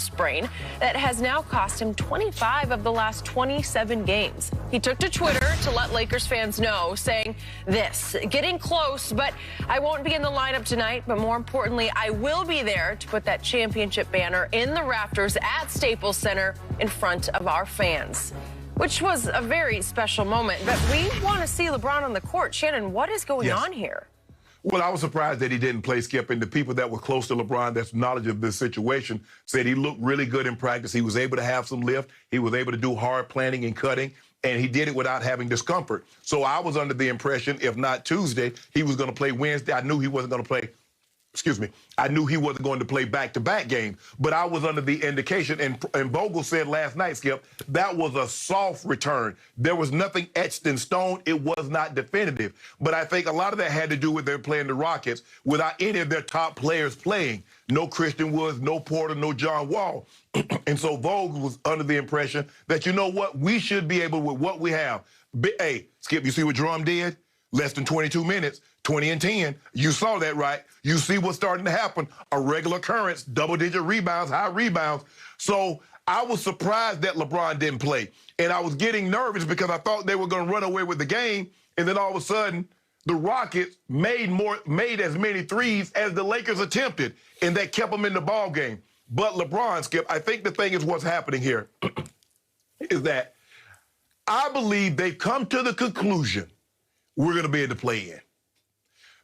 sprain that has now cost him 25 of the last 27 games. He took to Twitter to let Lakers fans know, saying this: getting close, but I won't be in the lineup tonight. But more importantly, I will be there to put that championship banner in the rafters at Staples Center in front of our fans. Which was a very special moment. But we want to see LeBron on the court. Shannon, what is going on here? Well, I was surprised that he didn't play, Skip, and the people that were close to LeBron that's knowledgeable of this situation said he looked really good in practice. He was able to have some lift. He was able to do hard planning and cutting, and he did it without having discomfort. So I was under the impression, if not Tuesday, he was going to play Wednesday. I knew he wasn't going to play. I knew he wasn't going to play back-to-back games, but I was under the indication, and Vogel said last night, Skip, that was a soft return. There was nothing etched in stone. It was not definitive. But I think a lot of that had to do with them playing the Rockets without any of their top players playing. No Christian Woods, no Porter, no John Wall. And so Vogel was under the impression that, you know what, we should be able, with what we have. Hey, Skip, you see what Drum did? Less than 22 minutes. 20 and 10. You saw that, right? You see what's starting to happen. A regular occurrence, double-digit rebounds, high rebounds. So I was surprised that LeBron didn't play. And I was getting nervous because I thought they were going to run away with the game. And then all of a sudden, the Rockets made as many threes as the Lakers attempted. And that kept them in the ball game. But LeBron, Skip, I think the thing is what's happening here is that I believe they've come to the conclusion we're going to be able to play in.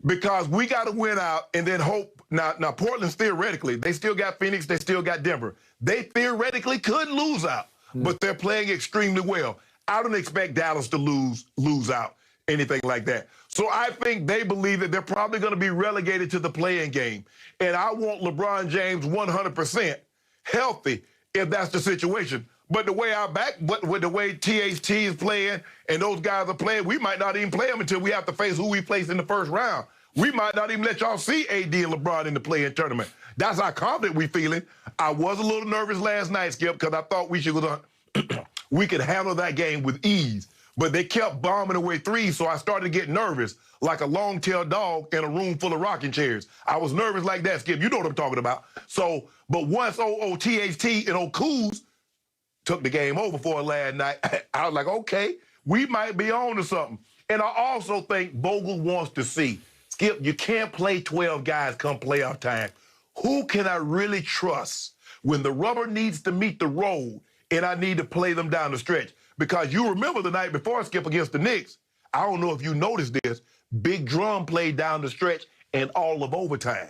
Because we got to win out and then hope. Now, Portland's theoretically, they still got Phoenix, they still got Denver. They theoretically could lose out, but they're playing extremely well. I don't expect Dallas to lose out, anything like that. So I think they believe that they're probably going to be relegated to the play-in game. And I want LeBron James 100% healthy if that's the situation. But the way with the way THT is playing and those guys are playing, we might not even play them until we have to face who we place in the first round. We might not even let y'all see AD and LeBron in the play-in tournament. That's how confident we feeling. I was a little nervous last night, Skip, because I thought we could handle that game with ease. But they kept bombing away threes, so I started to get nervous, like a long-tailed dog in a room full of rocking chairs. I was nervous like that, Skip. You know what I'm talking about. So, but once THT and Coos took the game over for us last night, I was like, okay, we might be on to something. And I also think Vogel wants to see, Skip, you can't play 12 guys come playoff time. Who can I really trust when the rubber needs to meet the road and I need to play them down the stretch? Because you remember the night before, Skip, against the Knicks, I don't know if you noticed this, Big Drum played down the stretch and all of overtime.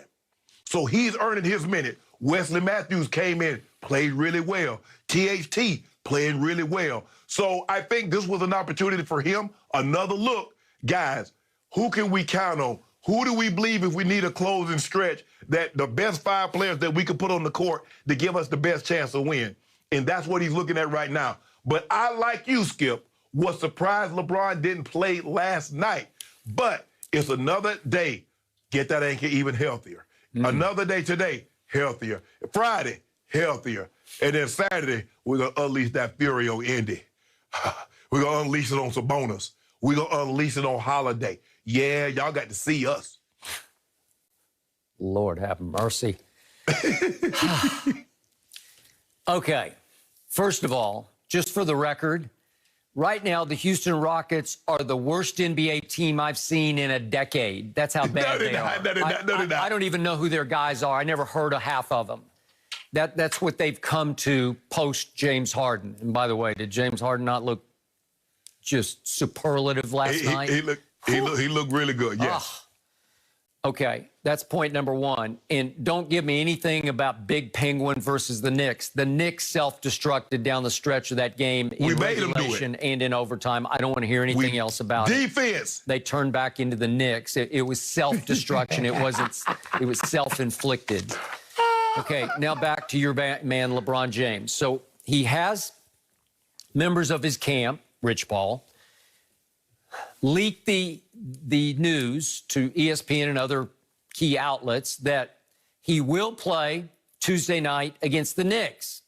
So he's earning his minute. Wesley Matthews came in, played really well. THT playing really well. So I think this was an opportunity for him. Another look. Guys, who can we count on? Who do we believe if we need a closing stretch that the best 5 players that we could put on the court to give us the best chance to win? And that's what he's looking at right now. But I, like you, Skip, was surprised LeBron didn't play last night. But it's another day. Get that ankle even healthier. Another day today, healthier. Friday, healthier. And then Saturday, we're going to unleash that fury on Indy. We're going to unleash it on Sabonis. We're going to unleash it on Holiday. Yeah, y'all got to see us. Lord have mercy. Okay. First of all, just for the record, right now the Houston Rockets are the worst NBA team I've seen in a decade. That's how bad they are. I don't even know who their guys are. I never heard of half of them. That's what they've come to post James Harden. And by the way, did James Harden not look just superlative last night? He looked really good, yes. Okay, that's point number one. And don't give me anything about Big Penguin versus the Knicks. The Knicks self-destructed down the stretch of that game in regulation and in overtime. I don't want to hear anything else about it. Defense. They turned back into the Knicks. It was self-destruction. It was self-inflicted. Okay, now back to your man, LeBron James. So he has members of his camp, Rich Paul, leaked the news to ESPN and other key outlets that he will play Tuesday night against the Knicks.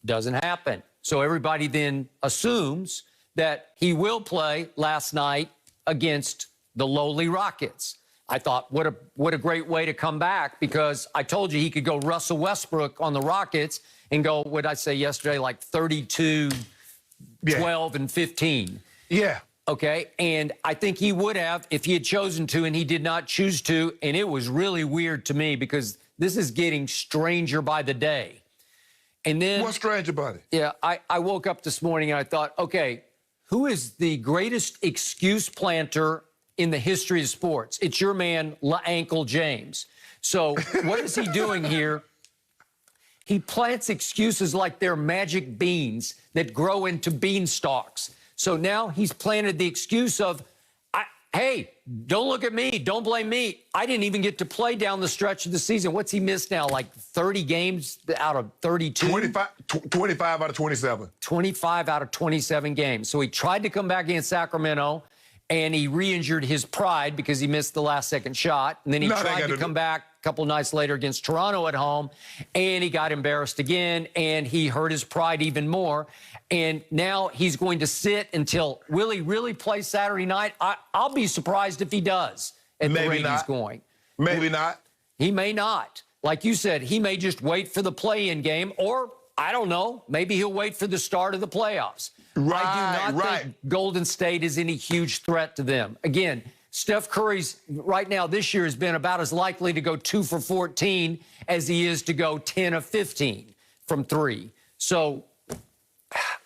Doesn't happen. So everybody then assumes that he will play last night against the lowly Rockets. I thought, what a great way to come back, because I told you he could go Russell Westbrook on the Rockets and go, what did I say yesterday, like 32, 12, and 15. Yeah. Okay, and I think he would have if he had chosen to, and he did not choose to, and it was really weird to me because this is getting stranger by the day. And then... What's strange about it? Yeah, I woke up this morning and I thought, okay, who is the greatest excuse planter in the history of sports? It's your man, Ankle James. So what is he doing here? He plants excuses like they're magic beans that grow into beanstalks. So now he's planted the excuse of, hey, don't look at me. Don't blame me. I didn't even get to play down the stretch of the season. What's he missed now? Like 30 games out of 32? 25 out of 27. 25 out of 27 games. So he tried to come back against Sacramento, and he re-injured his pride because he missed the last-second shot. And then he tried to come back a couple nights later against Toronto at home, and he got embarrassed again, and he hurt his pride even more. And now he's going to sit until, will he really play Saturday night? I'll be surprised if he does at the rate he's going. Maybe not. He may not. Like you said, he may just wait for the play-in game, or, I don't know, maybe he'll wait for the start of the playoffs. Right, I do not think Golden State is any huge threat to them. Again, Steph Curry's right now this year has been about as likely to go 2 for 14 as he is to go 10 of 15 from 3. So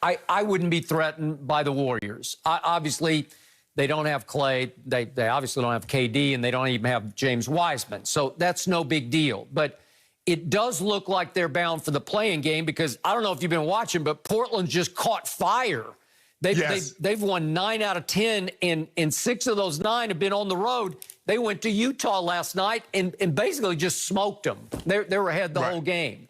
I wouldn't be threatened by the Warriors. Obviously, they don't have Clay. They obviously don't have KD, and they don't even have James Wiseman. So that's no big deal. But it does look like they're bound for the play-in game, because I don't know if you've been watching, but Portland just caught fire. They've won 9 out of 10, and 6 of those 9 have been on the road. They went to Utah last night and basically just smoked them. They were ahead the whole game.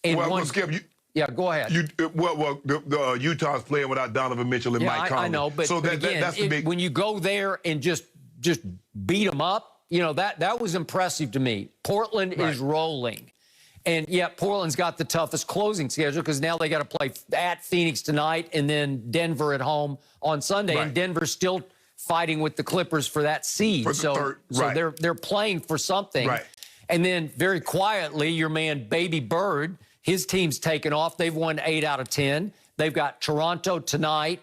And Skip, yeah, go ahead. Utah's playing without Donovan Mitchell and Mike Conley. I know, but, so again, that's the big... when you go there and just beat them up, you know, that was impressive to me. Portland is rolling. And, yeah, Portland's got the toughest closing schedule because now they got to play at Phoenix tonight and then Denver at home on Sunday. And Denver's still fighting with the Clippers for that seed. So they're playing for something. And then very quietly, your man Baby Bird, his team's taken off. They've won 8 out of 10. They've got Toronto tonight,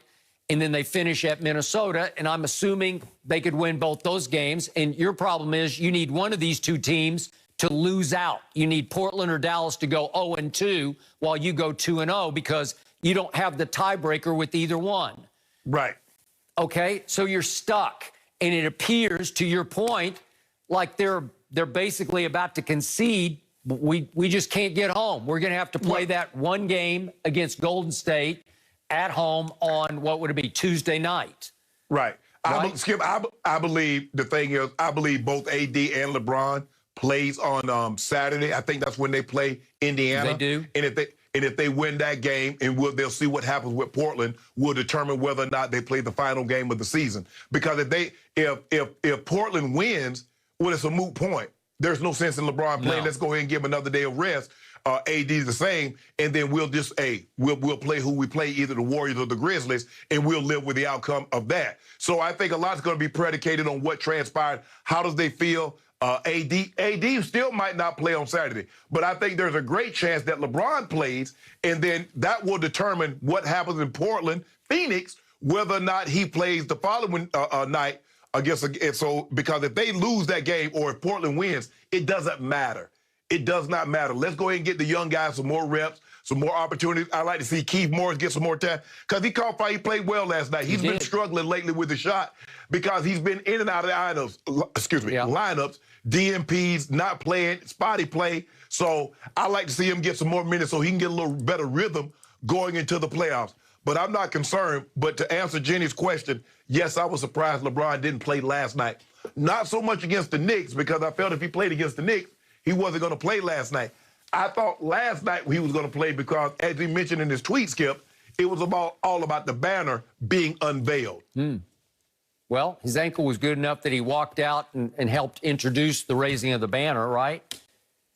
and then they finish at Minnesota. And I'm assuming they could win both those games. And your problem is you need one of these two teams to lose out. You need Portland or Dallas to go 0-2 while you go 2-0, because you don't have the tiebreaker with either one. Right. Okay, so you're stuck. And it appears, to your point, like they're basically about to concede. We just can't get home. We're going to have to play that one game against Golden State at home on, what would it be, Tuesday night. Right. Skip, I believe the thing is, I believe both AD and LeBron plays on Saturday. I think that's when they play Indiana. They do. And if they win that game, and they'll see what happens with Portland, will determine whether or not they play the final game of the season. Because if Portland wins, well, it's a moot point. There's no sense in LeBron playing. Let's go ahead and give him another day of rest. AD's the same, and then we'll just we'll play who we play, either the Warriors or the Grizzlies, and we'll live with the outcome of that. So I think a lot's going to be predicated on what transpired. How does they feel? AD still might not play on Saturday, but I think there's a great chance that LeBron plays, and then that will determine what happens in Portland, Phoenix, whether or not he plays the following night against. So because if they lose that game or if Portland wins, it doesn't matter. It does not matter. Let's go ahead and get the young guys some more reps, some more opportunities. I like to see Keith Morris get some more time because he caught fire. He played well last night. He's been struggling lately with the shot because he's been in and out of the lineups, DMPs, not playing, spotty play. So I like to see him get some more minutes so he can get a little better rhythm going into the playoffs. But I'm not concerned. But to answer Jenny's question, yes, I was surprised LeBron didn't play last night. Not so much against the Knicks, because I felt if he played against the Knicks, he wasn't going to play last night. I thought last night he was going to play because, as he mentioned in his tweet, Skip, it was all about the banner being unveiled. Well, his ankle was good enough that he walked out and helped introduce the raising of the banner, right?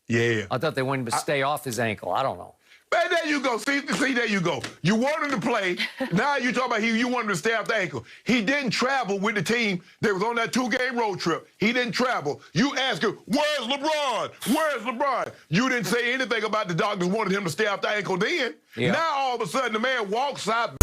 Yeah. I thought they wanted him to stay off his ankle. I don't know. Man, there you go. See, there you go. You want him to play. Now you talk about you want him to stay off the ankle. He didn't travel with the team that was on that 2-game road trip. He didn't travel. You ask him, where's LeBron? Where's LeBron? You didn't say anything about the doctors wanted him to stay off the ankle then. Yeah. Now all of a sudden the man walks out.